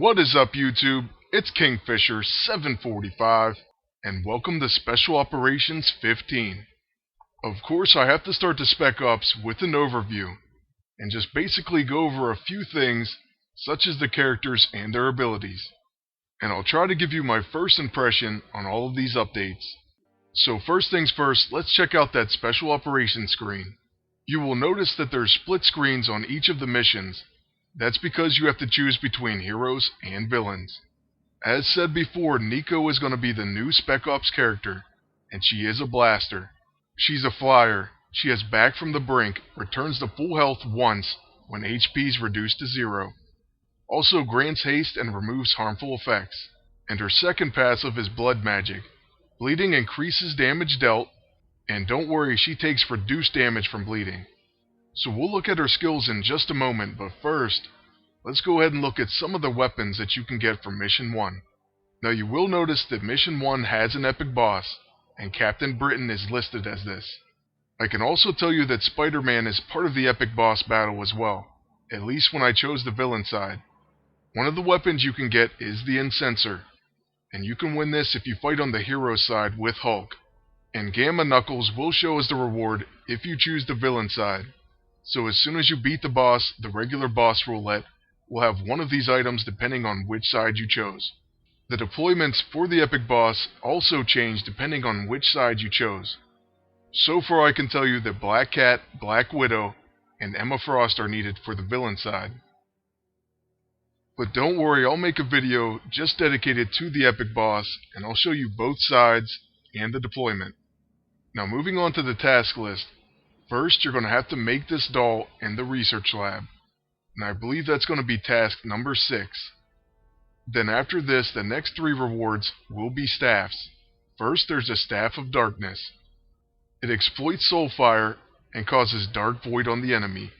What is up, YouTube? It's Kingfisher745, and welcome to Special Operations 15. Of course, I have to start the Spec Ops with an overview, and just basically go over a few things, such as the characters and their abilities. And I'll try to give you my first impression on all of these updates. So first things first, let's check out that Special Operations screen. You will notice that there's split screens on each of the missions. That's because you have to choose between heroes and villains. As said before, Nico is going to be the new Spec Ops character, and she is a blaster. She's a flyer. She has back from the brink, returns to full health once when HP is reduced to 0. Also grants haste and removes harmful effects. And her second passive is blood magic. Bleeding increases damage dealt, and don't worry, she takes reduced damage from bleeding. So we'll look at her skills in just a moment, but first, let's go ahead and look at some of the weapons that you can get from Mission 1. Now you will notice that Mission 1 has an epic boss, and Captain Britain is listed as this. I can also tell you that Spider-Man is part of the epic boss battle as well, at least when I chose the villain side. One of the weapons you can get is the Incenser, and you can win this if you fight on the hero side with Hulk. And Gamma Knuckles will show as the reward if you choose the villain side. So as soon as you beat the boss, the regular boss roulette will have one of these items depending on which side you chose. The deployments for the epic boss also change depending on which side you chose. So far I can tell you that Black Cat, Black Widow, and Emma Frost are needed for the villain side. But don't worry, I'll make a video just dedicated to the epic boss, and I'll show you both sides and the deployment. Now moving on to the task list. First, you're going to have to make this doll in the research lab, and I believe that's going to be task number 6. Then after this, the next 3 rewards will be staffs. First, there's a Staff of Darkness. It exploits Soulfire and causes Dark Void on the enemy.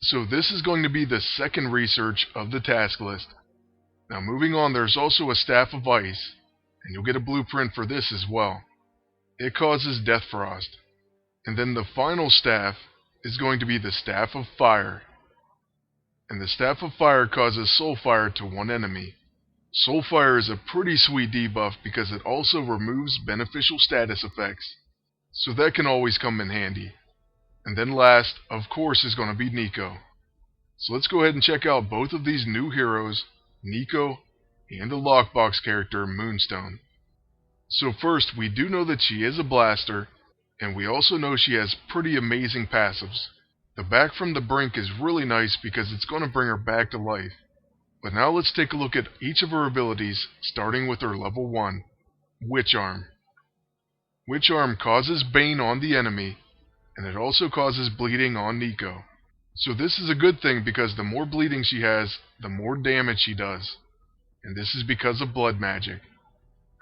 So this is going to be the second research of the task list. Now moving on, there's also a Staff of Ice, and you'll get a blueprint for this as well. It causes Death Frost. And then the final staff is going to be the Staff of Fire. And the Staff of Fire causes Soulfire to one enemy. Soulfire is a pretty sweet debuff because it also removes beneficial status effects. So that can always come in handy. And then last, of course, is going to be Nico. So let's go ahead and check out both of these new heroes, Nico and the lockbox character, Moonstone. So first, we do know that she is a blaster, and we also know she has pretty amazing passives. The back from the brink is really nice because it's going to bring her back to life. But now let's take a look at each of her abilities, starting with her level 1, Witch Arm. Witch Arm causes Bane on the enemy, and it also causes bleeding on Nico. So this is a good thing because the more bleeding she has, the more damage she does. And this is because of blood magic.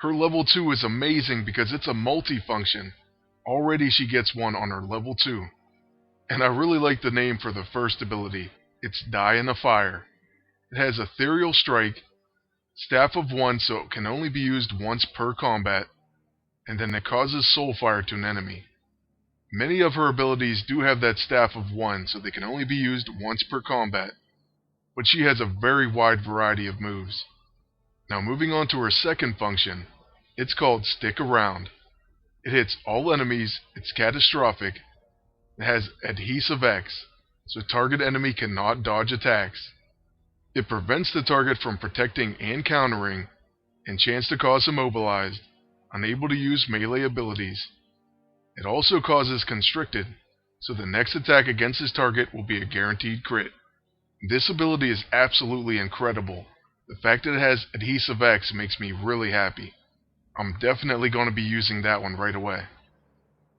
Her level 2 is amazing because it's a multi-function. Already she gets one on her level 2. And I really like the name for the first ability. It's Die in the Fire. It has Ethereal Strike, Staff of 1 so it can only be used once per combat, and then it causes Soulfire to an enemy. Many of her abilities do have that Staff of 1 so they can only be used once per combat, but she has a very wide variety of moves. Now moving on to her second function, it's called Stick Around. It hits all enemies, it's catastrophic, it has Adhesive X, so target enemy cannot dodge attacks. It prevents the target from protecting and countering, and chance to cause immobilized, unable to use melee abilities. It also causes Constricted, so the next attack against his target will be a guaranteed crit. This ability is absolutely incredible. The fact that it has Adhesive X makes me really happy. I'm definitely going to be using that one right away.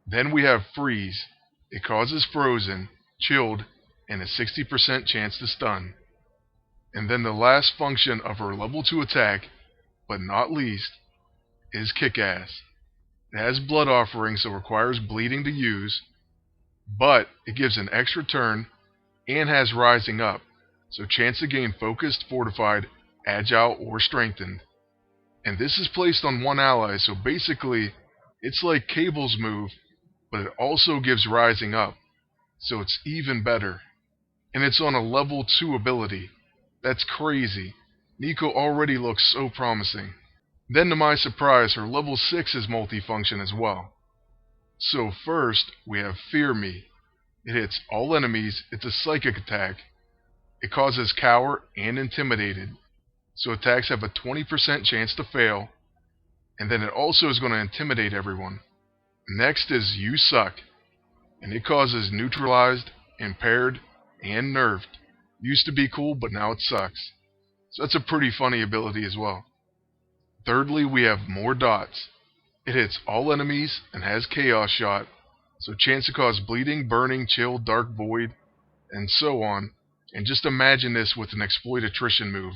Then we have Freeze. It causes Frozen, Chilled, and a 60% chance to stun. And then the last function of her level 2 attack, but not least, is Kick-Ass. It has Blood Offering so requires bleeding to use, but it gives an extra turn and has Rising Up, so chance to gain Focused, Fortified, Agile, or Strengthened. And this is placed on one ally, so basically, it's like Cable's move, but it also gives Rising Up, so it's even better. And it's on a level 2 ability. That's crazy. Nico already looks so promising. Then to my surprise, her level 6 is multifunction as well. So first, we have Fear Me. It hits all enemies, it's a psychic attack. It causes cower and intimidated, so attacks have a 20% chance to fail, and then it also is going to intimidate everyone. Next is You Suck, and it causes neutralized, impaired, and nerfed. Used to be cool, but now it sucks. So that's a pretty funny ability as well. Thirdly, we have More Dots. It hits all enemies and has Chaos Shot, so chance to cause bleeding, burning, chill, dark void, and so on. And just imagine this with an exploit attrition move.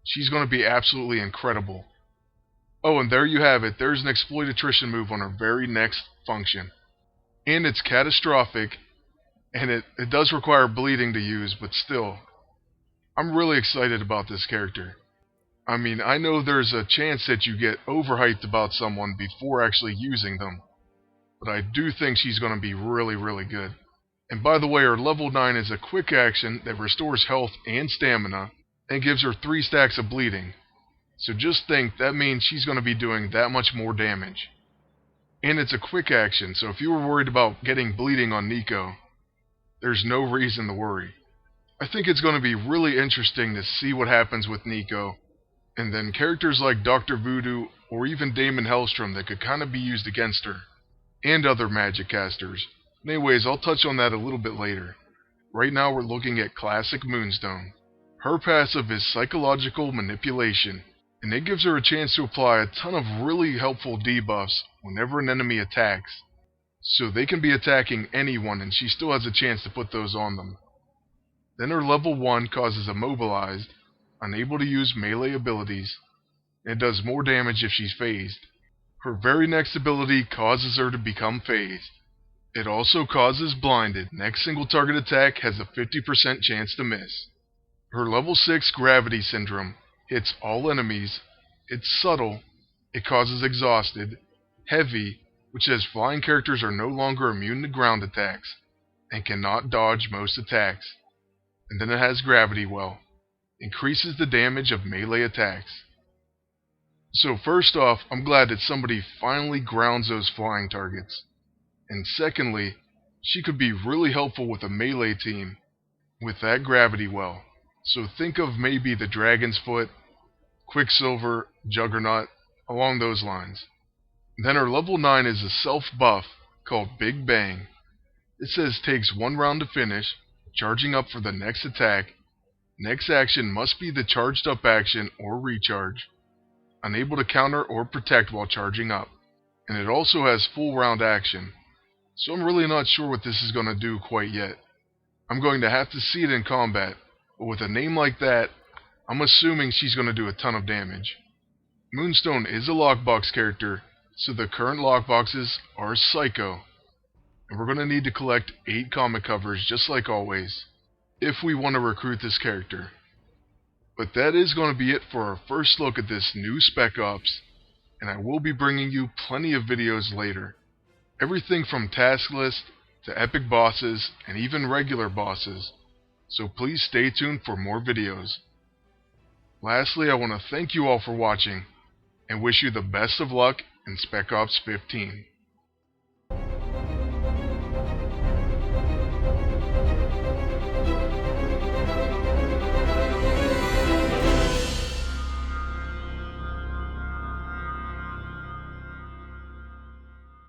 She's going to be absolutely incredible. Oh, and there you have it. There's an exploit attrition move on her very next function. And it's catastrophic, and it does require bleeding to use, but still, I'm really excited about this character. I mean, I know there's a chance that you get overhyped about someone before actually using them, but I do think she's going to be really, really good. And by the way, her level 9 is a quick action that restores health and stamina, and gives her 3 stacks of bleeding. So just think, that means she's going to be doing that much more damage. And it's a quick action, so if you were worried about getting bleeding on Nico, there's no reason to worry. I think it's going to be really interesting to see what happens with Nico, and then characters like Dr. Voodoo or even Damon Hellstrom that could kind of be used against her, and other magic casters. Anyways, I'll touch on that a little bit later. Right now we're looking at Classic Moonstone. Her passive is Psychological Manipulation, and it gives her a chance to apply a ton of really helpful debuffs whenever an enemy attacks. So they can be attacking anyone and she still has a chance to put those on them. Then her level 1 causes Immobilized, unable to use melee abilities, and it does more damage if she's phased. Her very next ability causes her to become phased. It also causes Blinded. Next single target attack has a 50% chance to miss. Her level 6 Gravity Syndrome hits all enemies. It's subtle. It causes Exhausted. Heavy, which says flying characters are no longer immune to ground attacks, and cannot dodge most attacks. And then it has Gravity Well. Increases the damage of melee attacks. So first off, I'm glad that somebody finally grounds those flying targets. And secondly, she could be really helpful with a melee team with that Gravity Well. So think of maybe the Dragon's Foot, Quicksilver, Juggernaut, along those lines. Then her level 9 is a self-buff called Big Bang. It says takes 1 round to finish, charging up for the next attack. Next action must be the charged up action or recharge. Unable to counter or protect while charging up. And it also has full round action. So I'm really not sure what this is going to do quite yet. I'm going to have to see it in combat, but with a name like that, I'm assuming she's going to do a ton of damage. Moonstone is a lockbox character, so the current lockboxes are Psycho. And we're going to need to collect 8 comic covers just like always, if we want to recruit this character. But that is going to be it for our first look at this new Spec Ops, and I will be bringing you plenty of videos later. Everything from task list to epic bosses and even regular bosses, so please stay tuned for more videos. Lastly, I want to thank you all for watching and wish you the best of luck in Spec Ops 15.